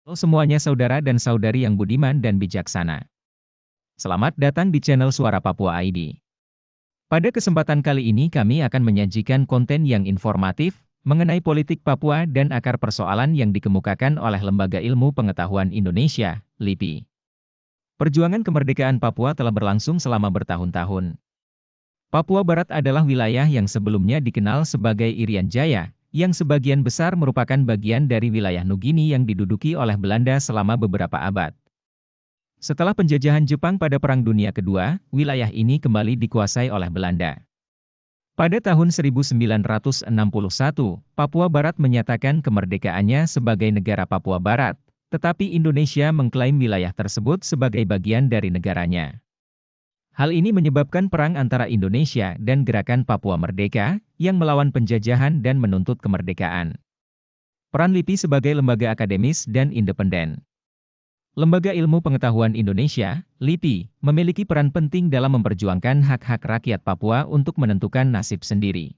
Halo semuanya saudara dan saudari yang budiman dan bijaksana. Selamat datang di channel Suara Papua ID. Pada kesempatan kali ini kami akan menyajikan konten yang informatif mengenai politik Papua dan akar persoalan yang dikemukakan oleh Lembaga Ilmu Pengetahuan Indonesia, LIPI. Perjuangan kemerdekaan Papua telah berlangsung selama bertahun-tahun. Papua Barat adalah wilayah yang sebelumnya dikenal sebagai Irian Jaya, yang sebagian besar merupakan bagian dari wilayah Nugini yang diduduki oleh Belanda selama beberapa abad. Setelah penjajahan Jepang pada Perang Dunia Kedua, wilayah ini kembali dikuasai oleh Belanda. Pada tahun 1961, Papua Barat menyatakan kemerdekaannya sebagai negara Papua Barat, tetapi Indonesia mengklaim wilayah tersebut sebagai bagian dari negaranya. Hal ini menyebabkan perang antara Indonesia dan Gerakan Papua Merdeka, yang melawan penjajahan dan menuntut kemerdekaan. Peran LIPI sebagai lembaga akademis dan independen. Lembaga Ilmu Pengetahuan Indonesia, LIPI, memiliki peran penting dalam memperjuangkan hak-hak rakyat Papua untuk menentukan nasib sendiri.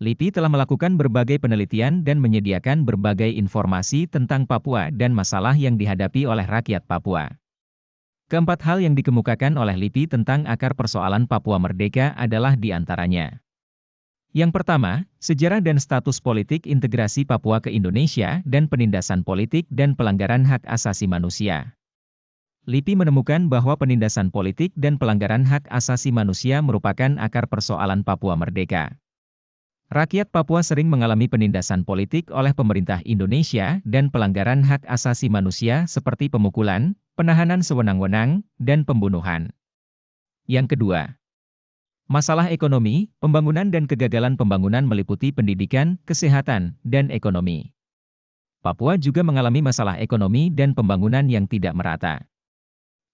LIPI telah melakukan berbagai penelitian dan menyediakan berbagai informasi tentang Papua dan masalah yang dihadapi oleh rakyat Papua. Keempat hal yang dikemukakan oleh LIPI tentang akar persoalan Papua Merdeka adalah di antaranya. Yang pertama, sejarah dan status politik integrasi Papua ke Indonesia dan penindasan politik dan pelanggaran hak asasi manusia. LIPI menemukan bahwa penindasan politik dan pelanggaran hak asasi manusia merupakan akar persoalan Papua Merdeka. Rakyat Papua sering mengalami penindasan politik oleh pemerintah Indonesia dan pelanggaran hak asasi manusia seperti pemukulan, penahanan sewenang-wenang, dan pembunuhan. Yang kedua, masalah ekonomi, pembangunan dan kegagalan pembangunan meliputi pendidikan, kesehatan, dan ekonomi. Papua juga mengalami masalah ekonomi dan pembangunan yang tidak merata.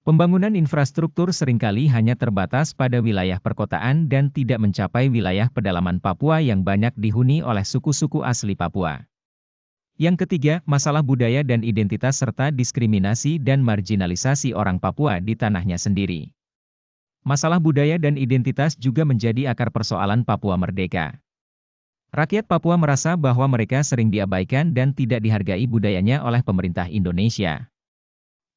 Pembangunan infrastruktur seringkali hanya terbatas pada wilayah perkotaan dan tidak mencapai wilayah pedalaman Papua yang banyak dihuni oleh suku-suku asli Papua. Yang ketiga, masalah budaya dan identitas serta diskriminasi dan marginalisasi orang Papua di tanahnya sendiri. Masalah budaya dan identitas juga menjadi akar persoalan Papua Merdeka. Rakyat Papua merasa bahwa mereka sering diabaikan dan tidak dihargai budayanya oleh pemerintah Indonesia.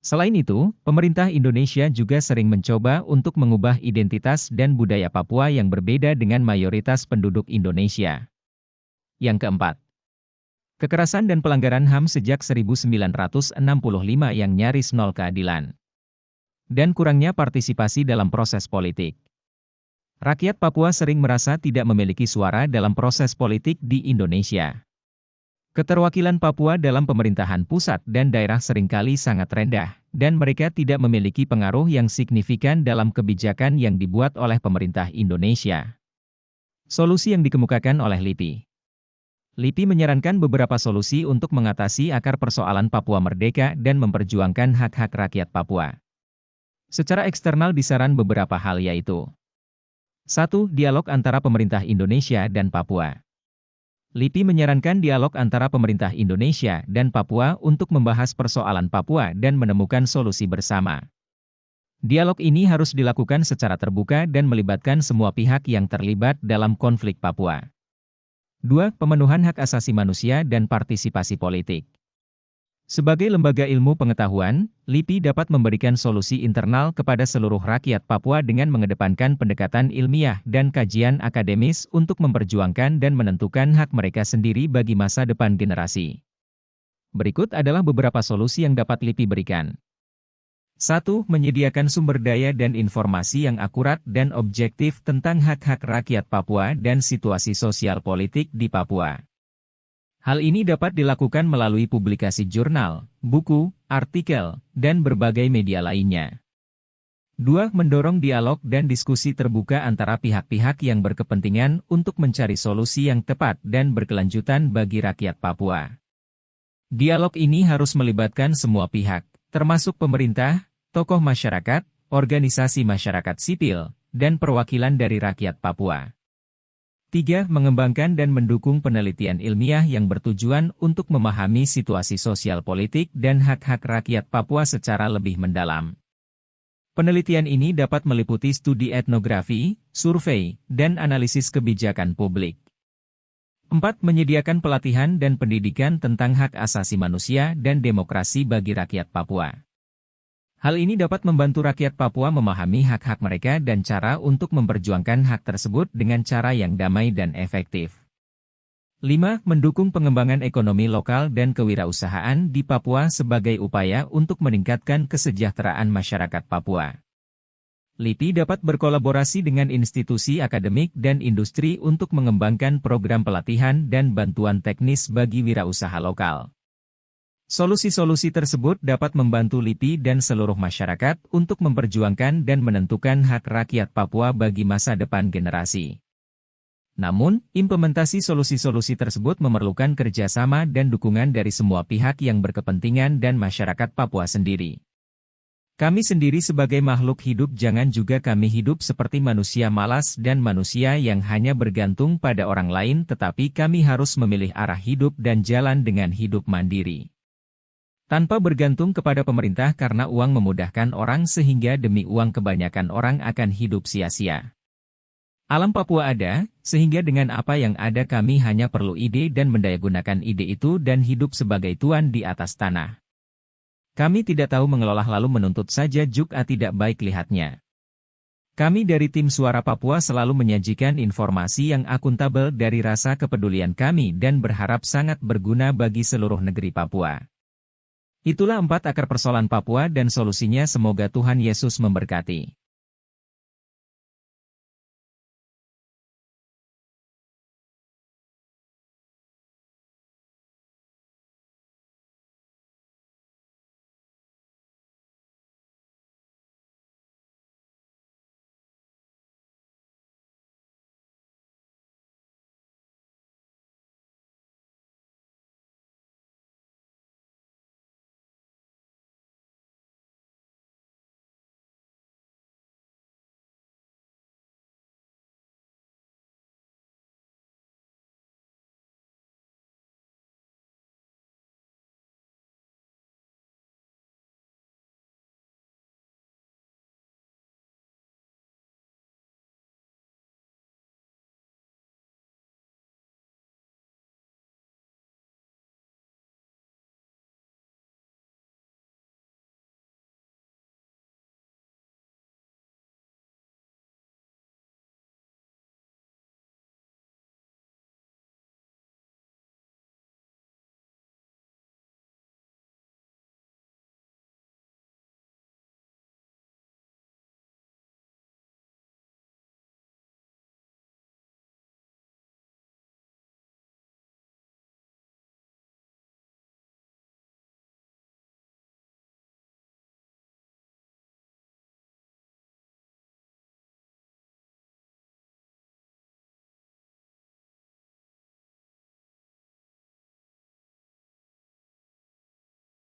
Selain itu, pemerintah Indonesia juga sering mencoba untuk mengubah identitas dan budaya Papua yang berbeda dengan mayoritas penduduk Indonesia. Yang keempat, kekerasan dan pelanggaran HAM sejak 1965 yang nyaris nol keadilan. Dan kurangnya partisipasi dalam proses politik. Rakyat Papua sering merasa tidak memiliki suara dalam proses politik di Indonesia. Keterwakilan Papua dalam pemerintahan pusat dan daerah seringkali sangat rendah, dan mereka tidak memiliki pengaruh yang signifikan dalam kebijakan yang dibuat oleh pemerintah Indonesia. Solusi yang dikemukakan oleh LIPI. LIPI menyarankan beberapa solusi untuk mengatasi akar persoalan Papua Merdeka dan memperjuangkan hak-hak rakyat Papua. Secara eksternal disaran beberapa hal yaitu 1. Dialog antara pemerintah Indonesia dan Papua. LIPI menyarankan dialog antara pemerintah Indonesia dan Papua untuk membahas persoalan Papua dan menemukan solusi bersama. Dialog ini harus dilakukan secara terbuka dan melibatkan semua pihak yang terlibat dalam konflik Papua. 2. Pemenuhan hak asasi manusia dan partisipasi politik. Sebagai lembaga ilmu pengetahuan, LIPI dapat memberikan solusi internal kepada seluruh rakyat Papua dengan mengedepankan pendekatan ilmiah dan kajian akademis untuk memperjuangkan dan menentukan hak mereka sendiri bagi masa depan generasi. Berikut adalah beberapa solusi yang dapat LIPI berikan. 1. Menyediakan sumber daya dan informasi yang akurat dan objektif tentang hak-hak rakyat Papua dan situasi sosial politik di Papua. Hal ini dapat dilakukan melalui publikasi jurnal, buku, artikel, dan berbagai media lainnya. 2. Mendorong dialog dan diskusi terbuka antara pihak-pihak yang berkepentingan untuk mencari solusi yang tepat dan berkelanjutan bagi rakyat Papua. Dialog ini harus melibatkan semua pihak, termasuk pemerintah, tokoh masyarakat, organisasi masyarakat sipil, dan perwakilan dari rakyat Papua. 3. Mengembangkan dan mendukung penelitian ilmiah yang bertujuan untuk memahami situasi sosial politik dan hak-hak rakyat Papua secara lebih mendalam. Penelitian ini dapat meliputi studi etnografi, survei, dan analisis kebijakan publik. 4. Menyediakan pelatihan dan pendidikan tentang hak asasi manusia dan demokrasi bagi rakyat Papua. Hal ini dapat membantu rakyat Papua memahami hak-hak mereka dan cara untuk memperjuangkan hak tersebut dengan cara yang damai dan efektif. 5. Mendukung pengembangan ekonomi lokal dan kewirausahaan di Papua sebagai upaya untuk meningkatkan kesejahteraan masyarakat Papua. LIPI dapat berkolaborasi dengan institusi akademik dan industri untuk mengembangkan program pelatihan dan bantuan teknis bagi wirausaha lokal. Solusi-solusi tersebut dapat membantu LIPI dan seluruh masyarakat untuk memperjuangkan dan menentukan hak rakyat Papua bagi masa depan generasi. Namun, implementasi solusi-solusi tersebut memerlukan kerjasama dan dukungan dari semua pihak yang berkepentingan dan masyarakat Papua sendiri. Kami sendiri sebagai makhluk hidup jangan juga kami hidup seperti manusia malas dan manusia yang hanya bergantung pada orang lain, tetapi kami harus memilih arah hidup dan jalan dengan hidup mandiri. Tanpa bergantung kepada pemerintah karena uang memudahkan orang sehingga demi uang kebanyakan orang akan hidup sia-sia. Alam Papua ada, sehingga dengan apa yang ada kami hanya perlu ide dan mendayagunakan ide itu dan hidup sebagai tuan di atas tanah. Kami tidak tahu mengelola lalu menuntut saja juga tidak baik lihatnya. Kami dari tim Suara Papua selalu menyajikan informasi yang akuntabel dari rasa kepedulian kami dan berharap sangat berguna bagi seluruh negeri Papua. Itulah 4 akar persoalan Papua dan solusinya, semoga Tuhan Yesus memberkati.